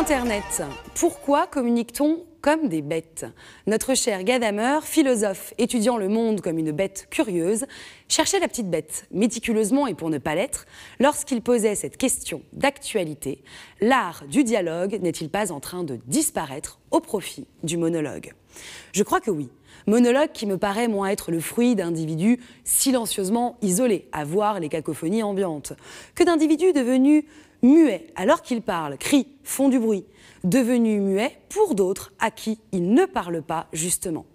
Internet. Pourquoi communique-t-on comme des bêtes? Notre cher Gadamer, philosophe étudiant le monde comme une bête curieuse, cherchait la petite bête, méticuleusement et pour ne pas l'être, lorsqu'il posait cette question d'actualité. L'art du dialogue n'est-il pas en train de disparaître au profit du monologue? Je crois que oui. Monologue qui me paraît moins être le fruit d'individus silencieusement isolés, à voir les cacophonies ambiantes, que d'individus devenus muets alors qu'ils parlent, crient, font du bruit, devenus muets pour d'autres à qui ils ne parlent pas justement.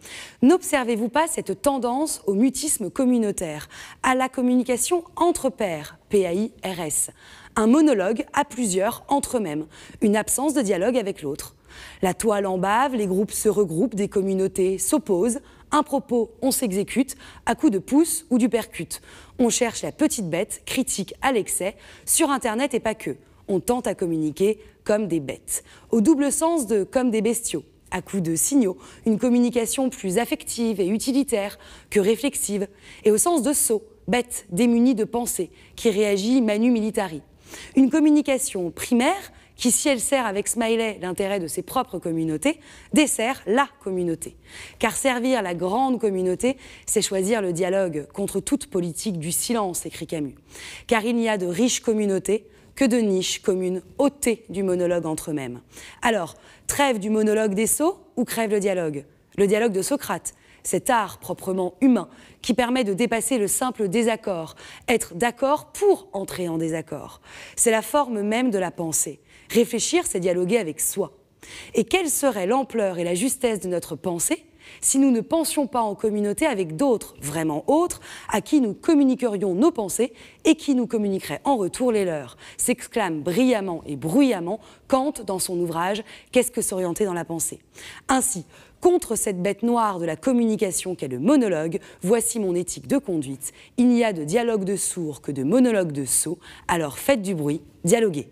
N'observez-vous pas cette tendance au mutisme communautaire, à la communication entre pairs, PAIRS, un monologue à plusieurs entre eux-mêmes, une absence de dialogue avec l'autre. La toile en bave, les groupes se regroupent, des communautés s'opposent, un propos, on s'exécute, à coups de pouce ou du percute. On cherche la petite bête, critique à l'excès, sur Internet et pas que. On tente à communiquer comme des bêtes. Au double sens de comme des bestiaux, à coups de signaux, une communication plus affective et utilitaire que réflexive, et au sens de sot, bête, démunie de pensée, qui réagit manu militari. Une communication primaire qui, si elle sert avec smiley l'intérêt de ses propres communautés, dessert la communauté. Car servir la grande communauté, c'est choisir le dialogue contre toute politique du silence, écrit Camus. Car il n'y a de riches communautés que de niches communes ôtées du monologue entre eux-mêmes. Alors, trêve du monologue des sots ou crève le dialogue? Le dialogue de Socrate, cet art proprement humain qui permet de dépasser le simple désaccord, être d'accord pour entrer en désaccord. C'est la forme même de la pensée. Réfléchir, c'est dialoguer avec soi. Et quelle serait l'ampleur et la justesse de notre pensée si nous ne pensions pas en communauté avec d'autres, vraiment autres, à qui nous communiquerions nos pensées et qui nous communiqueraient en retour les leurs, s'exclame brillamment et bruyamment Kant dans son ouvrage « Qu'est-ce que s'orienter dans la pensée ?» Ainsi, contre cette bête noire de la communication qu'est le monologue, voici mon éthique de conduite. Il n'y a de dialogue de sourds que de monologue de sots, alors faites du bruit, dialoguez.